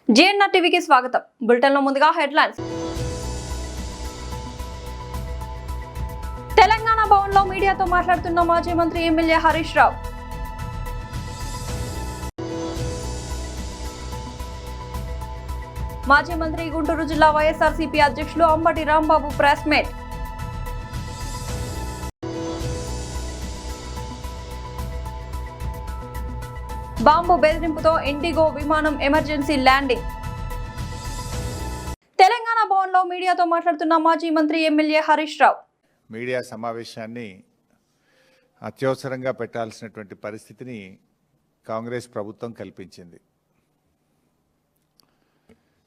JNR టీవీకి స్వాగతం. బులెటిన్లో ముందుగా హెడ్లైన్స్. తెలంగాణ భవన్లో మీడియాతో మాట్లాడుతున్న మాజీ మంత్రి ఎమ్మెల్యే హరీష్ రావు. మాజీ మంత్రి గుంటూరు జిల్లా వైఎస్ఆర్సీపీ అధ్యక్షులు Ambati Rambabu press meet. Bomb బెదిరింపుతో ఇండిగో విమానం ఎమర్జెన్సీ ల్యాండింగ్. తెలంగాణ భవన్లో మీడియాతో మాట్లాడుతున్న మాజీ మంత్రి ఎమ్మెల్యే హరీష్ రావు. మీడియా సమావేశాన్ని అత్యవసరంగా పెట్టాల్సినటువంటి పరిస్థితిని కాంగ్రెస్ ప్రభుత్వం కల్పించింది.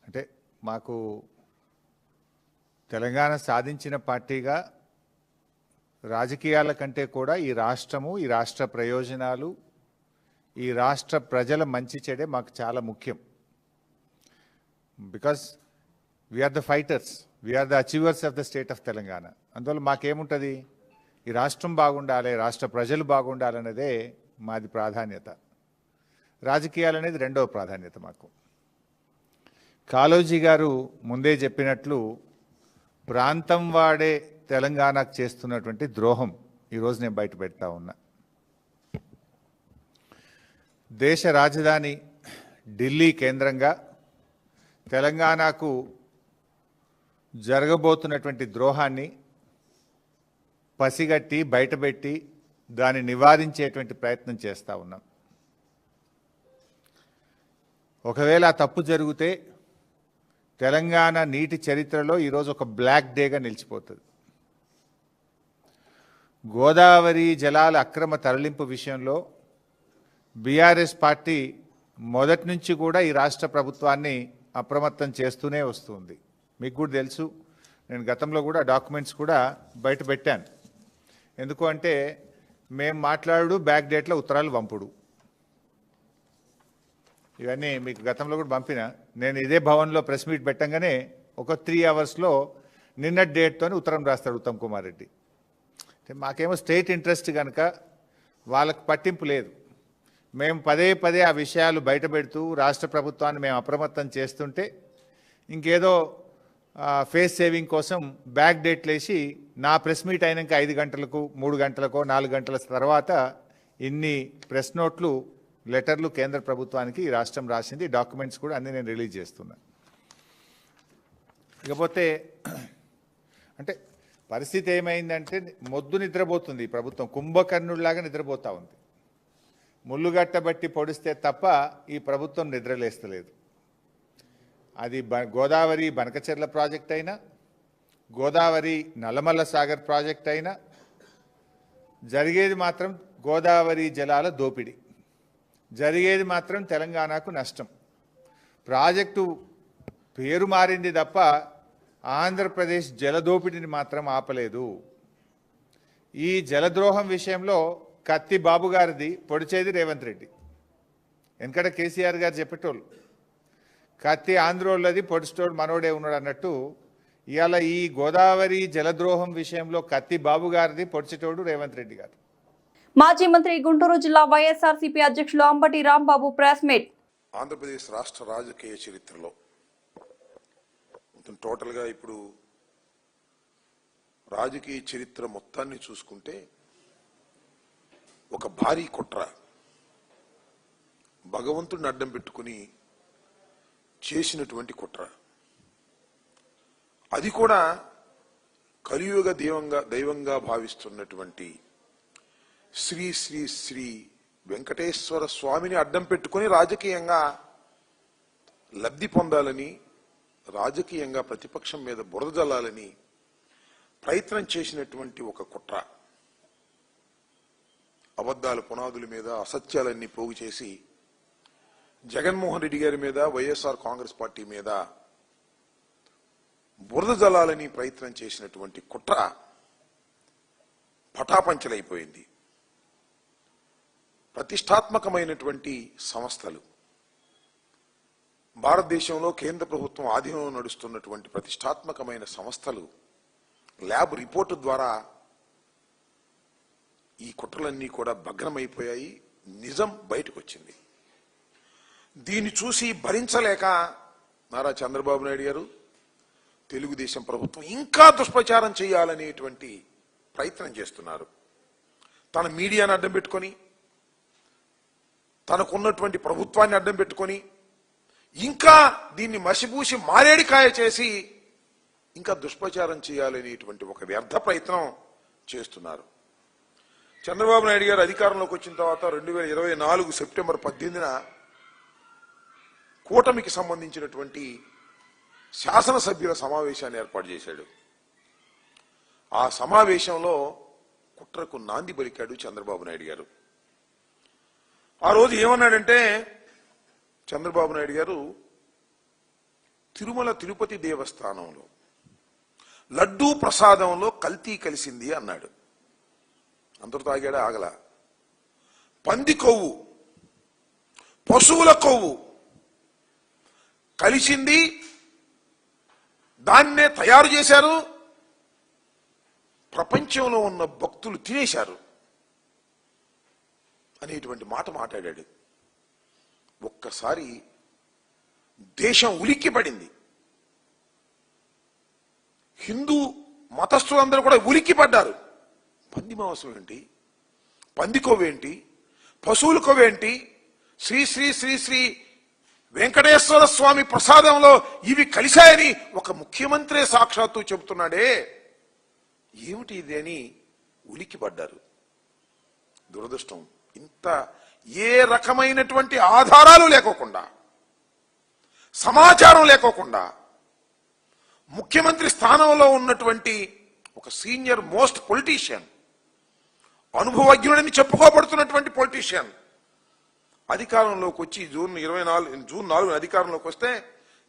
అంటే మాకు తెలంగాణ సాధించిన పార్టీగా రాజకీయాల కంటే కూడా ఈ రాష్ట్రము, ఈ రాష్ట్ర ప్రయోజనాలు, ఈ రాష్ట్ర ప్రజల మంచి చెడే మాకు చాలా ముఖ్యం. Because we are the fighters, we are the achievers of the state of Telangana. అందువల్ల మాకేముంటుంది, ఈ రాష్ట్రం బాగుండాలి, రాష్ట్ర ప్రజలు బాగుండాలనేదే మాది ప్రాధాన్యత. రాజకీయాలు అనేది రెండవ ప్రాధాన్యత మాకు. కాళోజీ గారు ముందే చెప్పినట్లు ప్రాంతం వాడే తెలంగాణకు చేస్తున్నటువంటి ద్రోహం ఈరోజు నేను బయట పెడతా ఉన్నా. దేశ రాజధాని ఢిల్లీ కేంద్రంగా తెలంగాణకు జరగబోతున్నటువంటి ద్రోహాన్ని పసిగట్టి బయటపెట్టి దాన్ని నివారించేటువంటి ప్రయత్నం చేస్తూ ఉన్నాం. ఒకవేళ తప్పు జరిగితే తెలంగాణ నీటి చరిత్రలో ఈరోజు ఒక బ్లాక్ డేగా నిలిచిపోతుంది. గోదావరి జలాల అక్రమ తరలింపు విషయంలో బీఆర్ఎస్ పార్టీ మొదటి నుంచి కూడా ఈ రాష్ట్ర ప్రభుత్వాన్ని అప్రమత్తం చేస్తూనే వస్తుంది. మీకు కూడా తెలుసు, నేను గతంలో కూడా డాక్యుమెంట్స్ కూడా బయట పెట్టాను. ఎందుకు అంటే మేము మాట్లాడు బ్యాక్ డేట్లో ఉత్తరాలు పంపుడు, ఇవన్నీ మీకు గతంలో కూడా పంపిన. నేను ఇదే భవన్లో ప్రెస్ మీట్ పెట్టంగానే ఒక 3 అవర్స్లో నిన్నటి డేట్తో ఉత్తరం రాస్తాడు ఉత్తమ్ కుమార్ రెడ్డి. మాకేమో స్టేట్ ఇంట్రెస్ట్ కనుక వాళ్ళకు పట్టింపు లేదు. మేము పదే పదే ఆ విషయాలు బయట పెడుతూ రాష్ట్ర ప్రభుత్వాన్ని మేము అప్రమత్తం చేస్తుంటే ఇంకేదో ఫేస్ సేవింగ్ కోసం బ్యాక్ డేట్లు వేసి నా ప్రెస్ మీట్ అయినాక 5 గంటలకు 3 గంటలకో 4 గంటల తర్వాత ఇన్ని ప్రెస్ నోట్లు లెటర్లు కేంద్ర ప్రభుత్వానికి ఈ రాష్ట్రం రాసింది. డాక్యుమెంట్స్ కూడా అన్నీ నేను రిలీజ్ చేస్తున్నా. ఇకపోతే అంటే పరిస్థితి ఏమైందంటే మొద్దు నిద్రపోతుంది ఈ ప్రభుత్వం, కుంభకర్ణుడిలాగా నిద్రపోతూ ఉంది. ముళ్ళుగట్టబట్టి పొడిస్తే తప్ప ఈ ప్రభుత్వం నిద్రలేస్తలేదు. అది గోదావరి బనకచెర్ల ప్రాజెక్ట్ అయినా, గోదావరి నల్లమల్ల సాగర్ ప్రాజెక్ట్ అయినా జరిగేది మాత్రం గోదావరి జలాల దోపిడీ, జరిగేది మాత్రం తెలంగాణకు నష్టం. ప్రాజెక్టు పేరు మారింది తప్ప ఆంధ్రప్రదేశ్ జలదోపిడిని మాత్రం ఆపలేదు. ఈ జలద్రోహం విషయంలో కత్తి బాబు గారిది, పొడిచేది రేవంత్ రెడ్డి. వెనకట కేసీఆర్ గారు చెప్పేటోళ్ళు కత్తి ఆంధ్రోళ్ళది, పొడిచేటోడు మనోడే ఉన్నాడు అన్నట్టు ఇవాళ ఈ గోదావరి జలద్రోహం విషయంలో కత్తి బాబు గారిది, పొడిచేటోడు రేవంత్ రెడ్డి గారు. మాజీ మంత్రి గుంటూరు జిల్లా వైఎస్ఆర్సీపీ అధ్యక్షులు అంబటి రాంబాబు ప్రెస్ మీట్. ఆంధ్రప్రదేశ్ రాష్ట్ర రాజకీయ చరిత్రలో టోటల్గా ఇప్పుడు రాజకీయ చరిత్ర మొత్తాన్ని చూసుకుంటే ఒక భారీ కుట్ర, భగవంతుడిని అడ్డం పెట్టుకుని చేసినటువంటి కుట్ర. అది కూడా కలియుగ దైవంగా భావిస్తున్నటువంటి శ్రీ శ్రీ శ్రీ వెంకటేశ్వర స్వామిని అడ్డం పెట్టుకుని రాజకీయంగా లబ్ధి పొందాలని, రాజకీయంగా ప్రతిపక్షం మీద బురద జల్లాలని ప్రయత్నం చేసినటువంటి ఒక కుట్ర. అబద్ధాల పునాదుల మీద అసత్యాలన్నీ పోగు చేసి జగన్మోహన్ రెడ్డి గారి మీద, వైఎస్ఆర్ కాంగ్రెస్ పార్టీ మీద బురద జల్లాలని ప్రయత్నం చేసినటువంటి కుట్ర పటాపంచలైపోయింది. ప్రతిష్టాత్మకమైనటువంటి సంస్థలు, భారతదేశంలో కేంద్ర ప్రభుత్వం ఆధీనంలో నడుస్తున్నటువంటి ప్రతిష్టాత్మకమైన సంస్థలు ల్యాబ్ రిపోర్టు ద్వారా ఈ కుట్రలన్నీ కూడా భగ్నమైపోయాయి. నిజం బయటకు వచ్చింది. దీన్ని చూసి భరించలేక నారా చంద్రబాబు నాయుడు గారు, తెలుగుదేశం ప్రభుత్వం ఇంకా దుష్ప్రచారం చేయాలనేటువంటి ప్రయత్నం చేస్తున్నారు. తన మీడియాను అడ్డం పెట్టుకొని, తనకున్నటువంటి ప్రభుత్వాన్ని అడ్డం పెట్టుకొని, ఇంకా దీన్ని మసిపూసి మారేడికాయ చేసి ఇంకా దుష్ప్రచారం చేయాలనేటువంటి ఒక వ్యర్థ ప్రయత్నం చేస్తున్నారు. చంద్రబాబు నాయుడు గారు అధికారంలోకి వచ్చిన తర్వాత 2024 సెప్టెంబర్ 18న కూటమికి సంబంధించినటువంటి శాసనసభ్యుల సమావేశాన్ని ఏర్పాటు చేశాడు. ఆ సమావేశంలో కుట్రకు నాంది పలికాడు చంద్రబాబు నాయుడు గారు. ఆ రోజు ఏమన్నాడంటే చంద్రబాబు నాయుడు గారు, తిరుమల తిరుపతి దేవస్థానంలో లడ్డూ ప్రసాదంలో కల్తీ కలిసింది అన్నాడు. అందరూ తాగాడా? ఆగల. పంది కొవ్వు, పశువుల కొవ్వు కలిసింది, దాన్నే తయారు చేశారు, ప్రపంచంలో ఉన్న భక్తులు తినేశారు అనేటువంటి మాట మాట్లాడాడు. ఒక్కసారి దేశం ఉలిక్కిపడింది. హిందూ మతస్థులందరూ కూడా ఉలిక్కిపడ్డారు. పంది మాంసం ఏంటి, పంది కొవ్వేంటి, పశువుల కొవ్వేంటి, శ్రీ శ్రీ శ్రీ శ్రీ వెంకటేశ్వర స్వామి ప్రసాదంలో ఇవి కలిశాయని ఒక ముఖ్యమంత్రి సాక్షాత్తు చెబుతున్నాడే, ఏమిటి ఇది అని ఉలిక్కిపడ్డారు. దురదృష్టం, ఇంత ఏ రకమైనటువంటి ఆధారాలు లేకోకుండా, సమాచారం లేకోకుండా, ముఖ్యమంత్రి స్థానంలో ఉన్నటువంటి ఒక సీనియర్ మోస్ట్ పొలిటీషియన్, అనుభవజ్ఞుడని చెప్పుకోబడుతున్నటువంటి పొలిటీషియన్ అధికారంలోకి వచ్చి జూన్ 4 అధికారంలోకి వస్తే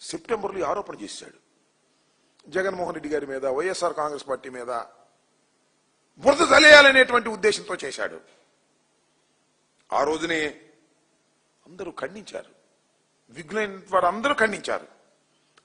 సెప్టెంబర్లో ఆరోపణ చేశాడు. జగన్మోహన్ రెడ్డి గారి మీద, వైఎస్ఆర్ కాంగ్రెస్ పార్టీ మీద బురద జల్లేయాలనేటువంటి ఉద్దేశంతో చేశాడు. ఆ రోజునే అందరూ ఖండించారు, విఘ్నైన వారు అందరూ ఖండించారు.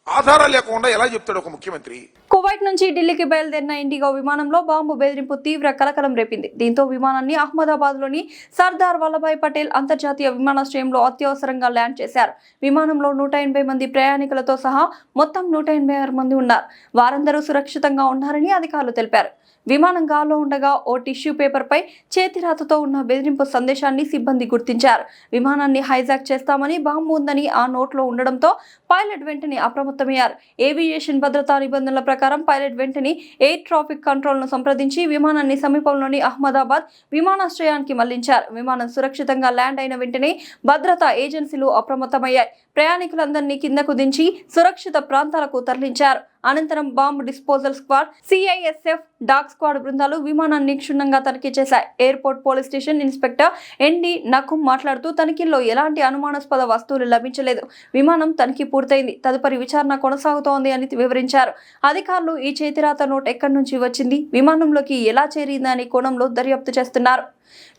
ఆధారాలు లేకుండా ఎలా చెప్తాడు ఒక ముఖ్యమంత్రి? కువైట్ నుంచి ఢిల్లీకి బయలుదేరిన ఇండిగో విమానంలో బాంబు బెదిరింపు తీవ్ర కలకలం రేపింది. దీంతో విమానాన్ని అహ్మదాబాద్ లోని సర్దార్ వల్లభాయ్ పటేల్ అంతర్జాతీయ విమానాశ్రయంలో అత్యవసరంగా ల్యాండ్ చేశారు. విమానంలో 180 మంది ప్రయాణికులతో సహా మొత్తం 186 మంది ఉన్నారు. వారందరూ సురక్షితంగా ఉన్నారని అధికారులు తెలిపారు. విమానం గాల్లో ఉండగా ఓ టిష్యూ పేపర్ పై చేతిరాతతో ఉన్న బెదిరింపు సందేశాన్ని సిబ్బంది గుర్తించారు. విమానాన్ని హైజాక్ చేస్తామని, బాంబు ఉందని ఆ నోట్లో ఉండడంతో పైలట్ వెంటనే అప్రమత్తమయ్యారు. ఏవియేషన్ భద్రతా నిబంధనల ప్రకారం పైలట్ వెంటనే ఎయిర్ ట్రాఫిక్ కంట్రోల్ ను సంప్రదించి విమానాన్ని సమీపంలోని అహ్మదాబాద్ విమానాశ్రయానికి మళ్లించారు. విమానం సురక్షితంగా ల్యాండ్ అయిన వెంటనే భద్రతా ఏజెన్సీలు అప్రమత్తమయ్యాయి. ప్రయాణికులందరినీ కిందకు దించి సురక్షిత ప్రాంతాలకు తరలించారు. అనంతరం bomb disposal squad, CISF, dog squad బృందాలు విమానాన్ని క్షుణ్ణంగా తనిఖీ చేశాయి. Airport police station inspector N D Nakum మాట్లాడుతూ, తనిఖీల్లో ఎలాంటి అనుమానాస్పద వస్తువులు లభించలేదు. విమానం తనిఖీ పూర్తయింది, తదుపరి విచారణ కొనసాగుతోంది అని వివరించారు. అధికారులు ఈ చేతిరాత నోట్ ఎక్కడి నుంచి వచ్చింది, విమానంలోకి ఎలా చేరిందనే కోణంలో దర్యాప్తు చేస్తున్నారు.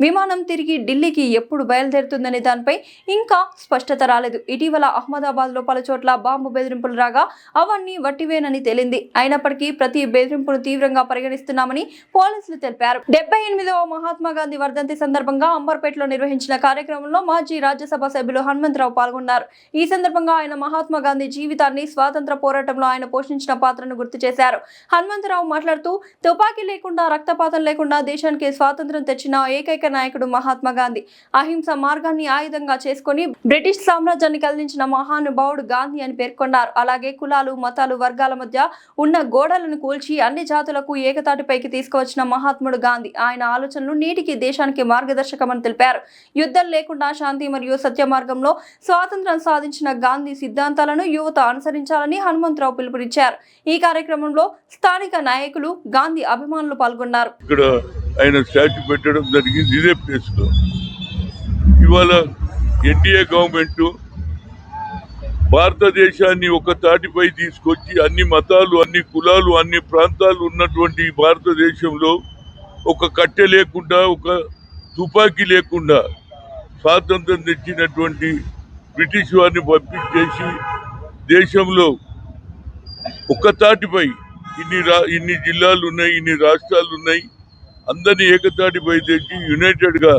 విమానం తిరిగి ఢిల్లీకి ఎప్పుడు బయలుదేరుతుందనే దానిపై ఇంకా స్పష్టత రాలేదు. ఇటీవల అహ్మదాబాద్ లో పలుచోట్ల బాంబు బెదిరింపులు రాగా అవన్నీ వట్టివేనని తేలింది. అయినప్పటికీ ప్రతి బెదిరింపును తీవ్రంగా పరిగణిస్తున్నామని పోలీసులు తెలిపారు. 78వ మహాత్మా గాంధీ వర్ధంతి సందర్భంగా అంబర్పేటలో నిర్వహించిన కార్యక్రమంలో మాజీ రాజ్యసభ సభ్యులు హనుమంతరావు పాల్గొన్నారు. ఈ సందర్భంగా ఆయన మహాత్మా గాంధీ జీవితాన్ని, స్వాతంత్ర పోరాటంలో ఆయన పోషించిన పాత్రను గుర్తు చేశారు. హనుమంతరావు మాట్లాడుతూ, తుపాకీ లేకుండా, రక్తపాతం లేకుండా దేశానికి స్వాతంత్రం తెచ్చిన ఏకైక నాయకుడు మహాత్మా గాంధీ. అహింస మార్గాన్ని ఆయుధంగా చేసుకుని బ్రిటిష్ సామ్రాజ్యాన్ని కదిలించిన మహానుభావుడు గాంధీ అని పేర్కొన్నారు. అలాగే కులాలు, మతాలు, వర్గాల మధ్య ఉన్న గోడలను కూల్చి అన్ని జాతులకు ఏకతాటిపైకి తీసుకువచ్చిన మహాత్ముడు గాంధీ. ఆయన ఆలోచనలు నేటికి దేశానికి మార్గదర్శకమని తెలిపారు. యుద్ధం లేకుండా శాంతి మరియు సత్య మార్గంలో స్వాతంత్రం సాధించిన గాంధీ సిద్ధాంతాలను యువత అనుసరించాలని హనుమంతరావు పిలుపునిచ్చారు. ఈ కార్యక్రమంలో స్థానిక నాయకులు, గాంధీ అభిమానులు పాల్గొన్నారు. ఆయన స్టాచ్యూ పెట్టడం జరిగింది ఇదే ప్లేస్ లో. ఇవాళ ఎన్డీఏ గవర్నమెంట్ భారతదేశాన్ని ఒక తాటిపై తీసుకొచ్చి అన్ని మతాలు, అన్ని కులాలు, అన్ని ప్రాంతాలు ఉన్నటువంటి భారతదేశంలో ఒక కట్టె లేకుండా, ఒక తుపాకీ లేకుండా స్వాతంత్రం తెచ్చినటువంటి బ్రిటిష్ వారిని పంపించేసి దేశంలో ఒక తాటిపై ఇన్ని జిల్లాలు ఉన్నాయి, ఇన్ని రాష్ట్రాలు ఉన్నాయి, అందరినీ ఏకతాటిపై తెచ్చి యునైటెడ్ గా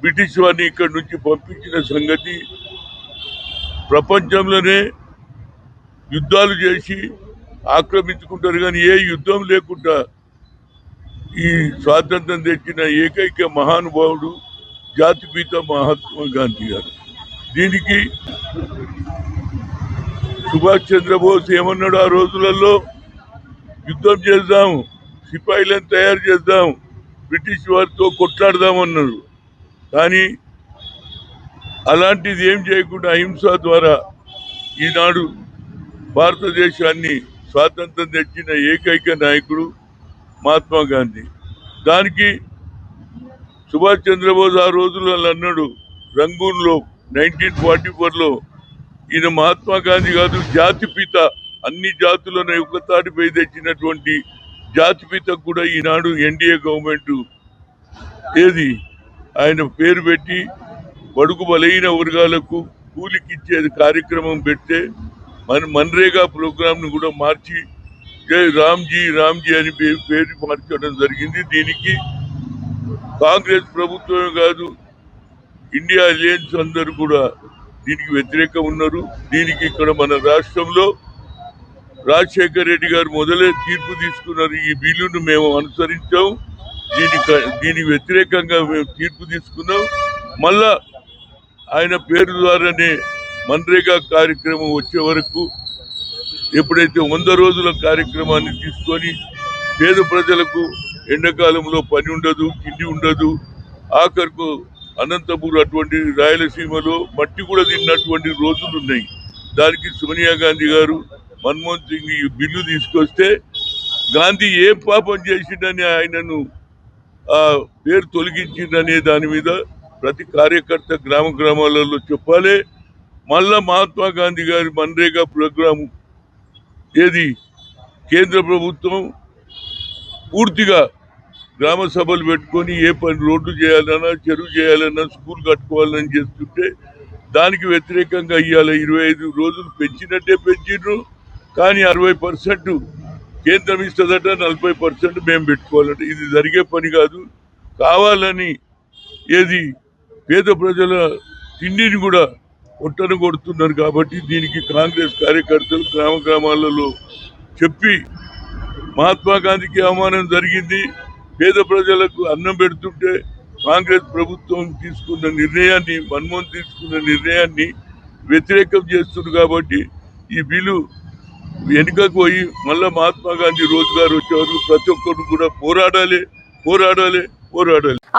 బ్రిటిష్ వారిని ఇక్కడి నుంచి పంపించిన సంగతి ప్రపంచంలోనే యుద్ధాలు చేసి ఆక్రమించుకుంటారు, కానీ ఏ యుద్ధం లేకుండా ఈ స్వాతంత్రం తెచ్చిన ఏకైక మహానుభావుడు జాతిపిత మహాత్మా గాంధీ గారు. దీనికి సుభాష్ చంద్రబోస్ ఏమన్నాడు, ఆ రోజులలో యుద్ధం చేద్దాం, సిపాయిలను తయారు చేద్దాం, బ్రిటిష్ వారితో కొట్లాడదామన్నారు. కానీ అలాంటిది ఏం చేయకుండా అహింస ద్వారా ఈనాడు భారతదేశాన్ని స్వాతంత్రం తెచ్చిన ఏకైక నాయకుడు మహాత్మా గాంధీ. దానికి సుభాష్ చంద్రబోస్ ఆ రోజులలో అన్నాడు, రంగూన్లో 1944లో, ఈయన మహాత్మా గాంధీ కాదు, జాతిపిత, అన్ని జాతులను ఒకతాటిపై తెచ్చినటువంటి జాతిపిత కూడా ఈనాడు ఎన్డీఏ గవర్నమెంట్ ఆయన పేరు పెట్టి బడుగు బలైన వర్గాలకు కూలికిచ్చే కార్యక్రమం పెడితే మన్రేగా ప్రోగ్రాంను కూడా మార్చి జై రామ్జీ అని పేరు మార్చడం జరిగింది. దీనికి కాంగ్రెస్ ప్రభుత్వమే కాదు, ఇండియా అలయన్స్ అందరూ కూడా దీనికి వ్యతిరేకంగా ఉన్నారు. దీనికి ఇక్కడ మన రాష్ట్రంలో రాజశేఖర్ రెడ్డి గారు మొదలే తీర్పు తీసుకున్నారు, ఈ బిల్లును మేము అనుసరించాం, దీనికి వ్యతిరేకంగా మేము తీర్పు తీసుకున్నాం. మళ్ళా ఆయన పేరు ద్వారానే మన్రేగా కార్యక్రమం వచ్చే వరకు, ఎప్పుడైతే 100 రోజుల కార్యక్రమాన్ని తీసుకొని పేద ప్రజలకు ఎండాకాలంలో పని ఉండదు, తిండి ఉండదు, ఆఖరుకు అనంతపూర్ అటువంటి రాయలసీమలో మట్టి కూడా తిన్నటువంటి రోజులు ఉన్నాయి. దానికి సోనియా గాంధీ గారు, మన్మోహన్ సింగ్ ఈ బిల్లు తీసుకొస్తే గాంధీ ఏం పాపం చేసిండని ఆయనను ఆ పేరు తొలగించిందనే దాని మీద ప్రతి కార్యకర్త గ్రామాలలో చెప్పాలి. మళ్ళా మహాత్మా గాంధీ గారి మన్రేగా ప్రోగ్రాము కేంద్ర ప్రభుత్వం పూర్తిగా గ్రామ సభలు పెట్టుకొని ఏ పని రోడ్డు చేయాలన్నా, చెరువు చేయాలన్నా, స్కూల్ కట్టుకోవాలని చేస్తుంటే దానికి వ్యతిరేకంగా ఇవాళ 25 రోజులు పెంచినట్టే పెంచిండ్రు. కానీ 60% కేంద్రం ఇస్తుందట, 40% మేము పెట్టుకోవాలంటే ఇది జరిగే పని కాదు. కావాలని పేద ప్రజల తిండిని కూడా ఒట్టను కొడుతున్నారు. కాబట్టి దీనికి కాంగ్రెస్ కార్యకర్తలు గ్రామాలలో చెప్పి, మహాత్మా గాంధీకి అవమానం జరిగింది, పేద ప్రజలకు అన్నం పెడుతుంటే కాంగ్రెస్ ప్రభుత్వం తీసుకున్న నిర్ణయాన్ని, మన్మోహన్ తీసుకున్న నిర్ణయాన్ని వ్యతిరేకం చేస్తున్నారు. కాబట్టి ఈ బిల్లు వెనుకకు పోయి మళ్ళా మహాత్మా గాంధీ రోజుగారు వచ్చేవారు ప్రతి ఒక్కరు కూడా పోరాడాలి.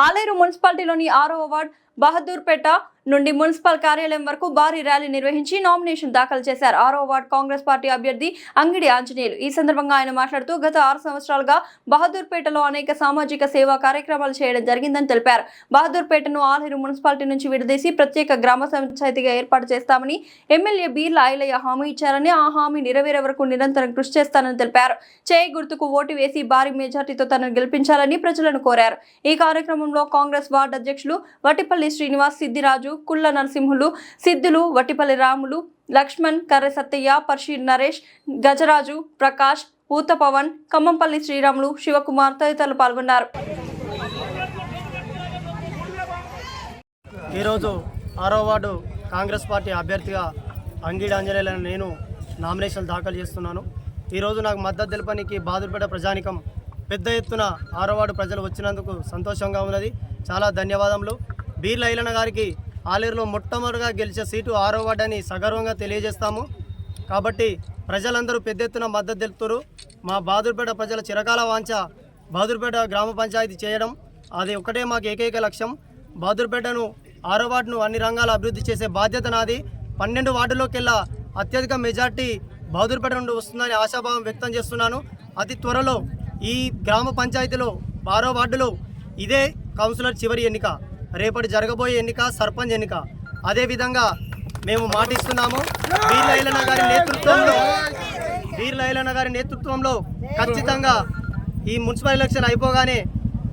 ఆలేరు మున్సిపాలిటీలోని 6వ వార్డ్ బహదూర్పేట నుండి మున్సిపల్ కార్యాలయం వరకు భారీ ర్యాలీ నిర్వహించి నామినేషన్ దాఖలు చేశారు 6వ వార్డ్ కాంగ్రెస్ పార్టీ అభ్యర్థి అంగిడి ఆంజనేయులు. ఈ సందర్భంగా ఆయన మాట్లాడుతూ గత 6 సంవత్సరాలుగా బహదూర్పేటలో అనేక సామాజిక సేవా కార్యక్రమాలు చేయడం జరిగిందని తెలిపారు. బహదూర్పేటను ఆలేరు మున్సిపాలిటీ నుంచి విడదీసి ప్రత్యేక గ్రామ పంచాయతీగా ఏర్పాటు చేస్తామని ఎమ్మెల్యే బీర్ల ఐలయ్య హామీ ఇచ్చారని, ఆ హామీ నెరవేరే వరకు నిరంతరం కృషి చేస్తానని తెలిపారు. చేయి గుర్తుకు ఓటు వేసి భారీ మెజార్టీతో తనను గెలిపించాలని ప్రజలను కోరారు. ఈ కార్యక్రమంలో కాంగ్రెస్ వార్డు అధ్యక్షులు వటిపల్లి శ్రీనివాస్, సిద్దిరాజు, కుల్ల నరసింహులు, సిద్ధులు, వటిపల్లి రాములు, లక్ష్మణ్, కర్రె సత్తయ్య, పర్షీర్ నరేష్, గజరాజు, ప్రకాష్, ఊత పవన్, ఖమ్మంపల్లి శ్రీరాములు, శివకుమార్ తదితరులు పాల్గొన్నారు. ఈరోజు 6వ వార్డు కాంగ్రెస్ పార్టీ అభ్యర్థిగా అంగిడి ఆంజనేయులను నేను నామినేషన్ దాఖలు చేస్తున్నాను. ఈరోజు నాకు మద్దతు తెలపడానికి బహదూర్పేట ప్రజానికం పెద్ద ఎత్తున 6వ వార్డు ప్రజలు వచ్చినందుకు సంతోషంగా ఉన్నది. చాలా ధన్యవాదములు. బీర్ల ఐలన్న గారికి ఆలేరులో మొట్టమొదటిగా గెలిచే సీటు 6వ వార్డు అని సగర్వంగా తెలియజేస్తాము. కాబట్టి ప్రజలందరూ పెద్ద ఎత్తున మద్దతు తెలుపుతారు. మా బహదూర్పేట ప్రజల చిరకాల వాంఛ బహదూర్పేట గ్రామ పంచాయతీ చేయడం, అది ఒకటే మాకు ఏకైక లక్ష్యం. బహదూర్పేటను 6వ వార్డును అన్ని రంగాల అభివృద్ధి చేసే బాధ్యత నాది. 12 వార్డులోకెల్లా అత్యధిక మెజార్టీ బహదూర్పేట నుండి వస్తుందని ఆశాభావం వ్యక్తం చేస్తున్నాను. అతి త్వరలో ఈ గ్రామ పంచాయతీలో 6వ వార్డులో ఇదే కౌన్సిలర్ చివరి ఎన్నిక, రేపటి జరగబోయే ఎన్నిక సర్పంచ్ ఎన్నిక. అదేవిధంగా మేము మాటిస్తున్నాము, బీర్ల ఐలన్న గారి నేతృత్వంలో ఖచ్చితంగా ఈ మున్సిపల్ ఎలక్షన్ అయిపోగానే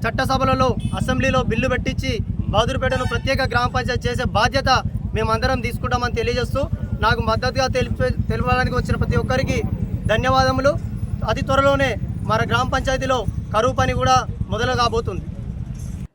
చట్టసభలలో, అసెంబ్లీలో బిల్లు పెట్టించి బహదూర్పేటను ప్రత్యేక గ్రామ పంచాయతీ చేసే బాధ్యత మేమందరం తీసుకుంటామని తెలియజేస్తూ, నాకు మద్దతుగా తెలపడానికి వచ్చిన ప్రతి ఒక్కరికి ధన్యవాదములు. అతి త్వరలోనే మన గ్రామ పంచాయతీలో కరువు పని కూడా మొదలు కాబోతుంది.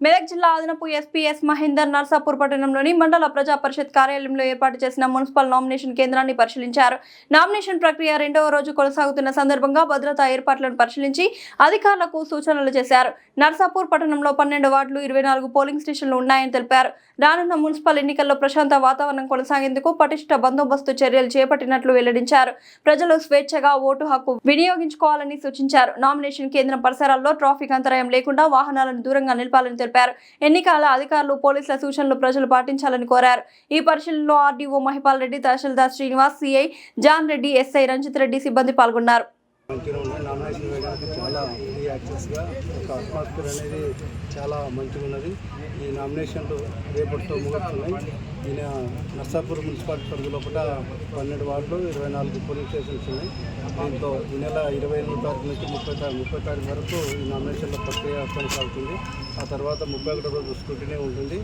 మెదక్ జిల్లా అదనపు ఎస్పీ ఎస్ మహేందర్ నర్సాపూర్ పట్టణంలోని మండల ప్రజా పరిషత్ కార్యాలయంలో ఏర్పాటు చేసిన మున్సిపల్ నామినేషన్ కేంద్రాన్ని పరిశీలించారు. నామినేషన్ ప్రక్రియ 2వ రోజు కొనసాగుతున్న సందర్భంగా భద్రతా ఏర్పాట్లను పరిశీలించి అధికారులకు సూచనలు చేశారు. నర్సాపూర్ పట్టణంలో 12 వార్డులు 24 పోలింగ్ స్టేషన్లు ఉన్నాయని తెలిపారు. రానున్న మున్సిపల్ ఎన్నికల్లో ప్రశాంత వాతావరణం కొనసాగేందుకు పటిష్ట బందోబస్తు చర్యలు చేపట్టినట్లు వెల్లడించారు. ప్రజలు స్వేచ్ఛగా ఓటు హక్కు వినియోగించుకోవాలని సూచించారు. నామినేషన్ కేంద్రం పరిసరాల్లో ట్రాఫిక్ అంతరాయం లేకుండా వాహనాలను దూరంగా నిలపాలని తెలిపారు. ఎన్నికల అధికారులు పోలీసుల సూచనలు ప్రజలు పాటించాలని కోరారు. ఈ పరిశీలనలో RDO Mahipal Reddy, tahsildar Srinivas, CI John Reddy, SI Ranjith Reddy సిబ్బంది పాల్గొన్నారు. మంచిగా ఉన్నాయి. నామినేషన్ వేయడానికి చాలా ఫ్రీ యాక్సెస్గా ఒక అట్మాస్ఫియర్ అనేది చాలా మంచిగా ఉన్నది. ఈ నామినేషన్లు రేపటితో ముగుస్తున్నాయి. ఈయన నర్సాపూర్ మున్సిపాలిటీ పరిధిలో కూడా 12 వార్డులు 24 పోలింగ్ స్టేషన్స్ ఉన్నాయి. దీంతో ఈ నెల 28వ తారీఖు నుంచి 30 తారీఖు వరకు ఈ నామినేషన్ల ప్రక్రియ కొనసాగుతుంది. ఆ తర్వాత 31వ రోజు స్క్రూటినీ ఉంటుంది.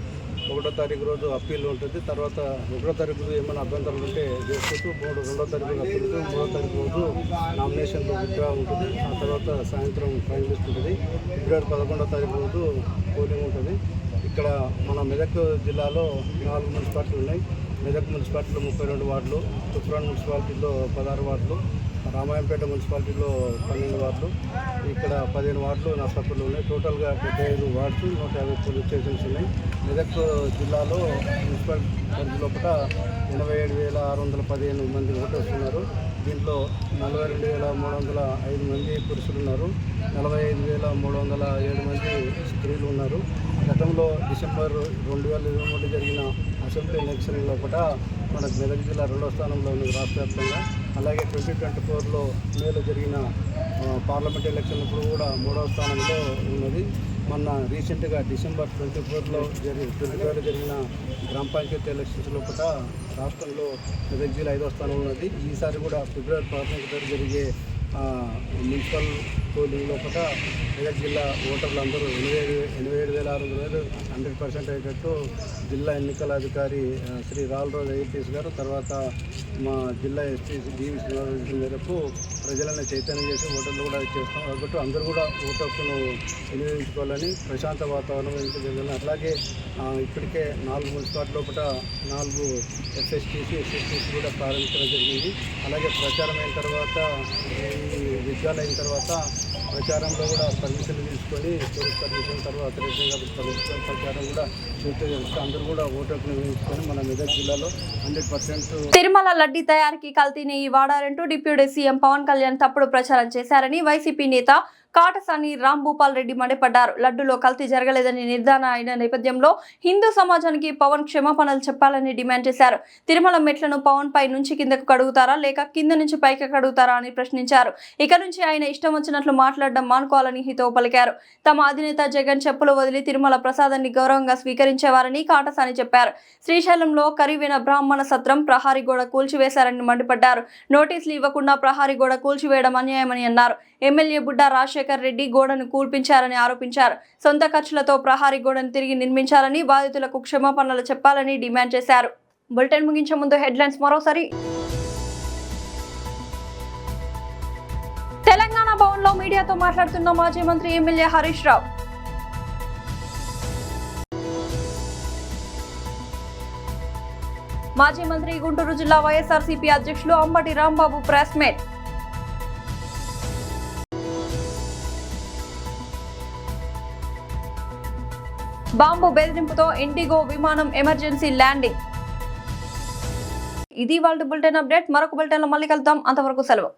1వ తారీఖు రోజు అప్పీల్ ఉంటుంది. తర్వాత 1వ తారీఖు రోజు ఏమైనా అభ్యంతరాలు ఉంటే చేసుకుంటూ 2వ తారీఖు అప్పీల్, 3వ తారీఖు రోజు నామినేషన్లు విత్డ్రా ఉంటుంది. ఆ తర్వాత సాయంత్రం ఫైనల్ లిస్ట్ ఉంటుంది. ఫిబ్రవరి 11వ తారీఖు రోజు పోలింగ్ ఉంటుంది. ఇక్కడ మన మెదక్ జిల్లాలో 4 మున్సిపాలిటీలు ఉన్నాయి. మెదక్ మున్సిపాలిటీలో 32 వార్డులు, తుఫ్రాన్ మున్సిపాలిటీలో 16 వార్డులు, రామాయంపేట మున్సిపాలిటీలో 12 వార్డులు, ఇక్కడ 15 వార్డులు నర్సాపూర్లో ఉన్నాయి. టోటల్గా 75 వార్డ్స్, 150 పోలీస్ స్టేషన్స్ ఉన్నాయి. మెదక్ జిల్లాలో మున్సిపల్ పరిధిలో కూడా 87,615 మంది ఓటర్స్ ఉన్నారు. దీంట్లో 42,305 మంది పురుషులు ఉన్నారు. 45,307 మంది స్త్రీలు ఉన్నారు. గతంలో డిసెంబర్ 2023 జరిగిన అసెంబ్లీ ఎలక్షన్లో కూడా మన మెదక్ జిల్లా 2వ స్థానంలో ఉన్నది రాష్ట్ర వ్యాప్తంగా. అలాగే 2024లో మేలో జరిగిన పార్లమెంట్ ఎలక్షన్లప్పుడు కూడా 3వ స్థానంలో ఉన్నది. మొన్న రీసెంట్గా డిసెంబర్ 24లో జరిగిన గ్రామ పంచాయతీ ఎలక్షన్స్లో కూడా రాష్ట్రంలో మెదక్ జిల్లా 5వ స్థానంలో ఉన్నది. ఈసారి కూడా ఫిబ్రవరి 15 జరిగే మున్సిపల్ పోలింగ్లో కూడా మెదక్ జిల్లా ఓటర్లు అందరూ 87,600 100% అయ్యేటట్టు జిల్లా ఎన్నికల అధికారి శ్రీ రాల్రోజ్ ఐపీఎస్ గారు, తర్వాత మా జిల్లా ఎస్పీ డివి శ్రీనివాస మేరకు ప్రజలను చైతన్యం చేసి ఓటర్లు కూడా ఇచ్చేస్తాం. కాబట్టి అందరూ కూడా ఓటు హక్కును వినియోగించుకోవాలని, ప్రశాంత వాతావరణం ఎందుకు. అలాగే ఇప్పటికే 4 మున్సిపాలిటీ లోపల 4 ఎస్ఎస్టీసీ, ఎస్ఎస్టీసీ కూడా ప్రారంభించడం జరిగింది. అలాగే ప్రచారం అయిన తర్వాత, ఈ విజయాలు అయిన తర్వాత ప్రచారంలో కూడా పర్మిషన్లు తీసుకొని పోలీస్ పర్మిషన్ తర్వాత ప్రచారం కూడా చేస్తే అందరూ కూడా ఓటు హక్కును వినియోగించుకొని మన మెదక్ జిల్లాలో 100%. తిరుమల లడ్డీ తయారీకి కల్తీ నెయ్యి వాడారంటూ డిప్యూటీ సీఎం పవన్ కళ్యాణ్ తప్పుడు ప్రచారం చేశారని వైసీపీ నేత కాటసాని రాంభూపాల్ రెడ్డి మండిపడ్డారు. లడ్డులో కల్తీ జరగలేదని నిర్ధారణ అయిన నేపథ్యంలో హిందూ సమాజానికి పవన్ క్షమాపణలు చెప్పాలని డిమాండ్ చేశారు. తిరుమల మెట్లను పవన్ పై నుంచి కిందకు కడుగుతారా లేక కింద నుంచి పైకి కడుగుతారా అని ప్రశ్నించారు. ఇక నుంచి ఆయన ఇష్టం వచ్చినట్లు మాట్లాడడం మానుకోవాలని హితవు పలికారు. తమ అధినేత జగన్ చెప్పులు వదిలి తిరుమల ప్రసాదాన్ని గౌరవంగా స్వీకరించేవారని కాటసాని చెప్పారు. శ్రీశైలంలో కరివెన బ్రాహ్మణ సత్రం ప్రహారీ గోడ కూల్చివేశారని మండిపడ్డారు. నోటీసులు ఇవ్వకుండా ప్రహారీ గోడ కూల్చివేయడం అన్యాయమని అన్నారు. ఎమ్మెల్యే బుడ్డా రాజశేఖర్ రెడ్డి గోడను కూల్పించారని ఆరోపించారు. సొంత ఖర్చులతో ప్రహారీ గోడను తిరిగి నిర్మించాలని, బాధితులకు క్షమాపణలు చెప్పాలని డిమాండ్ చేశారు. బులెటిన్ ముగించే ముందు హెడ్లైన్స్ మరోసారి. తెలంగాణ భవన్లో మీడియాతో మాట్లాడుతున్న మాజీ మంత్రి ఎమ్మెల్యే హరీష్ రావు. మాజీ మంత్రి గుంటూరు జిల్లా వైఎస్ఆర్సీపీ అధ్యక్షులు Ambati Rambabu press meet. Bomb బెదిరింపుతో ఇండిగో విమానం ఎమర్జెన్సీ ల్యాండింగ్. ఇది వాళ్ళ బులెటిన్ అప్డేట్. మరొక బులెటిన్లో మళ్ళీ కలుద్దాం. అంతవరకు సెలవు.